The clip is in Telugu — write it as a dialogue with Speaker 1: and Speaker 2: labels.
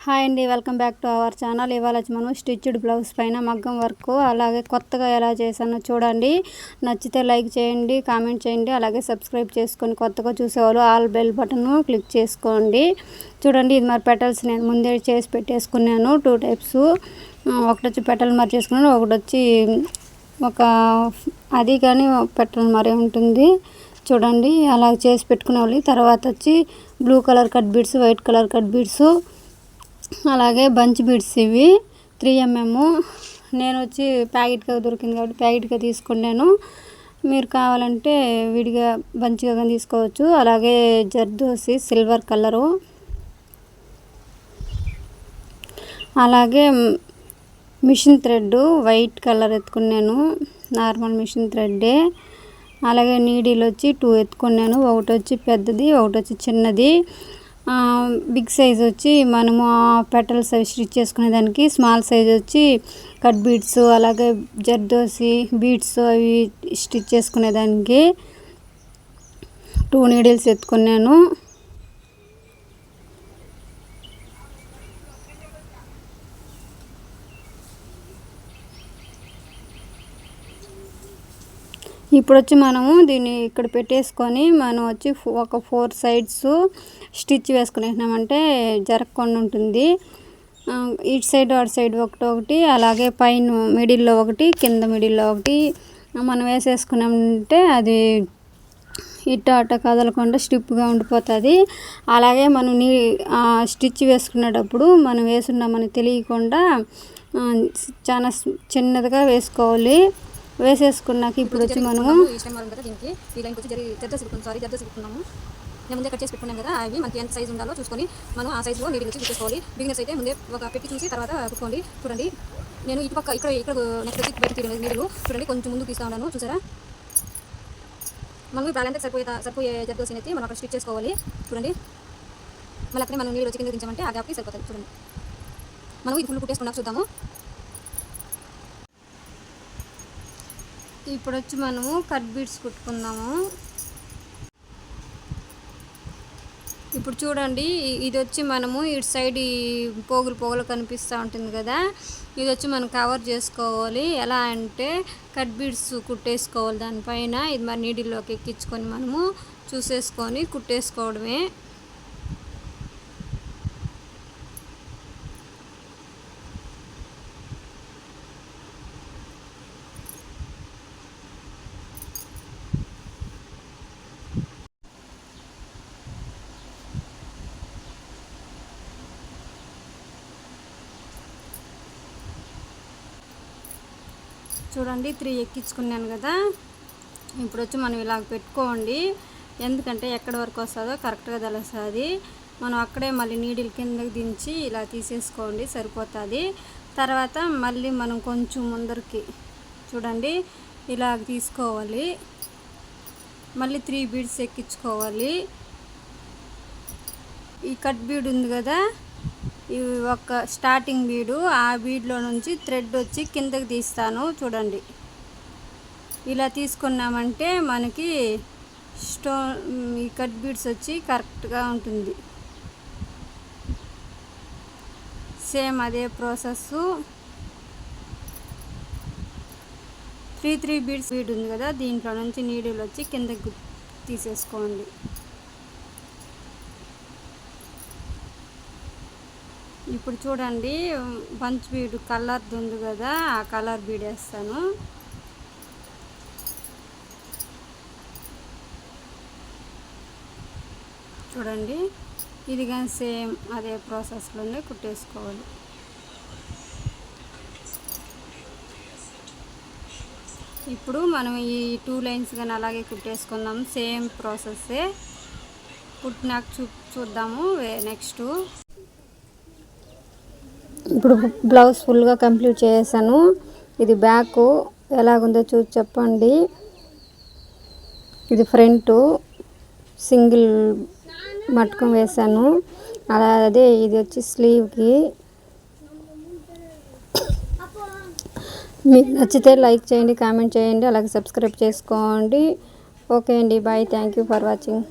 Speaker 1: హాయ్ అండి, welcome back to our channel. ఇవాళ మనం స్టిచ్డ్ బ్లౌజ్ పైన మగ్గం వర్క్ అలాగే కొత్తగా ఎలా చేశానో చూడండి. నచ్చితే లైక్ చేయండి, కామెంట్ చేయండి, అలాగే సబ్స్క్రైబ్ చేసుకొని కొత్తగా చూసేవాళ్ళు ఆల్ బెల్ బటన్ క్లిక్ చేసుకోండి. చూడండి, ఇది మరి పెటల్స్ నేను ముందే చేసి పెట్టేసుకున్నాను. 2 టైప్స్, ఒకటి వచ్చి పెటల్ మరి చేసుకున్నాను, ఒకటి వచ్చి ఒక అది కానీ పెటల్ మరి ఉంటుంది. చూడండి, అలా చేసి పెట్టుకునే వాళ్ళు. తర్వాత వచ్చి blue colour cut beads, white colour cut beads, అలాగే బంచ్ బీడ్స్. ఇవి 3mm. నేను వచ్చి ప్యాకెట్గా దొరికింది కాబట్టి ప్యాకెట్గా తీసుకున్నాను. మీరు కావాలంటే విడిగా బంచ్గా కానీ తీసుకోవచ్చు. అలాగే జర్దోసి సిల్వర్ కలరు, అలాగే మిషన్ థ్రెడ్ వైట్ కలర్ ఎత్తుకున్నాను, నార్మల్ మిషన్ థ్రెడ్డే. అలాగే నీడిల్ వచ్చి 2 ఎత్తుకున్నాను, ఒకటి వచ్చి పెద్దది, ఒకటి వచ్చి చిన్నది. బిగ్ సైజ్ వచ్చి మనము పెటల్స్ అవి స్టిచ్ చేసుకునే దానికి, స్మాల్ సైజ్ వచ్చి కట్ బీడ్స్ అలాగే జర్దోసి బీడ్స్ అవి స్టిచ్ చేసుకునే దానికి 2 నీడిల్స్ ఎత్తుకున్నాను. ఇప్పుడు వచ్చి మనము దీన్ని ఇక్కడ పెట్టేసుకొని మనం వచ్చి ఒక 4 సైడ్స్ స్టిచ్ వేసుకునేసినామంటే జరగకుండా ఉంటుంది. ఇటు సైడ్ అటు సైడ్ ఒకటి, అలాగే పైన మిడిల్లో ఒకటి, కింద మిడిల్లో ఒకటి మనం వేసేసుకున్నామంటే అది ఇటు అట కదలకుండా స్టిప్గా ఉండిపోతుంది. అలాగే మనం స్టిచ్ వేసుకునేటప్పుడు మనం వేసున్నామని తెలియకుండా చాలా చిన్నదిగా వేసుకోవాలి. వేసేసుకున్నాక ఇప్పుడు వచ్చి మనము నేను ముందే కట్ చేసి పెట్టుకున్నాను కదా, అవి మనకి ఎంత సైజు ఉండాలో చూసుకొని మనం ఆ సైజులో నీడిల్ వచ్చి తీసుకోవాలి. బిగినర్స్ అయితే ముందే ఒక పెట్టి చూసి తర్వాత కుట్టుకోండి. చూడండి, నేను ఇటు పక్క ఇక్కడ నెక్స్ట్ వచ్చి బయట తీయడం నీడిల్ చూడండి, కొంచెం ముందుకు తీస్తూ ఉన్నాను. చూసారా, మనం ఇప్పుడు అలాంటి సరిపోయే జర్దోసిని అయితే మనం అక్కడ స్టిచ్ చేసుకోవాలి. చూడండి, మళ్ళీ అక్కడే మనం నీడిల్ వచ్చి కింద దించామంటే ఆ గ్యాప్కి సరిపోతుంది. చూడండి, మనం ఇది ఫుల్ కుట్టేసుకున్నాక చూద్దాము. ఇప్పుడు వచ్చి మనము కట్ బీడ్స్ కుట్టుకుందాము. ఇప్పుడు చూడండి, ఇది వచ్చి మనము ఇటు సైడ్ ఈ పోగులు కనిపిస్తూ ఉంటుంది కదా, ఇది వచ్చి మనం కవర్ చేసుకోవాలి. ఎలా అంటే కట్ బీడ్స్ కుట్టేసుకోవాలి దానిపైన. ఇది మరి నీడిల్లోకి ఎక్కించుకొని మనము చూసేసుకొని కుట్టేసుకోవడమే. చూడండి, 3 ఎక్కించుకున్నాను కదా. ఇప్పుడు వచ్చి మనం ఇలాగ పెట్టుకోండి, ఎందుకంటే ఎక్కడి వరకు వస్తుందో కరెక్ట్గా తెలుస్తుంది. మనం అక్కడే మళ్ళీ నీడిల్ కిందకి దించి ఇలా తీసేసుకోండి, సరిపోతుంది. తర్వాత మళ్ళీ మనం కొంచెం ముందరికి చూడండి ఇలా తీసుకోవాలి. మళ్ళీ 3 బీడ్స్ ఎక్కించుకోవాలి. ఈ కట్ బీడ్ ఉంది కదా, ఇవి ఒక స్టార్టింగ్ బీడు, ఆ బీడ్లో నుంచి థ్రెడ్ వచ్చి కిందకి తీస్తాను. చూడండి, ఇలా తీసుకున్నామంటే మనకి ఈ కట్ బీడ్స్ వచ్చి కరెక్ట్గా ఉంటుంది. సేమ్ అదే ప్రాసెస్. 3 బీడ్స్ బీడ్ ఉంది కదా, దీంట్లో నుంచి నీడిల్ వచ్చి కిందకి తీసేసుకోండి. ఇప్పుడు చూడండి, బంచ్ బీడ్ కలర్ది ఉంది కదా, ఆ కలర్ బీడ్ వేస్తాను. చూడండి, ఇది కానీ సేమ్ అదే ప్రాసెస్లోనే కుట్టేసుకోవాలి. ఇప్పుడు మనం ఈ 2 లైన్స్ కానీ అలాగే కుట్టేసుకుందాం, సేమ్ ప్రాసెస్సే. కుట్టినాక చూద్దాము నెక్స్ట్. ఇప్పుడు బ్లౌజ్ ఫుల్గా కంప్లీట్ చేసాను. ఇది బ్యాక్ ఎలాగుందో చూసి చెప్పండి. ఇది ఫ్రంట్ సింగిల్ మట్టుకం వేసాను, అదే ఇది వచ్చి స్లీవ్కి. మీకు నచ్చితే లైక్ చేయండి, కామెంట్ చేయండి, అలాగే సబ్స్క్రైబ్ చేసుకోండి. ఓకే అండి, bye. Thank you for watching.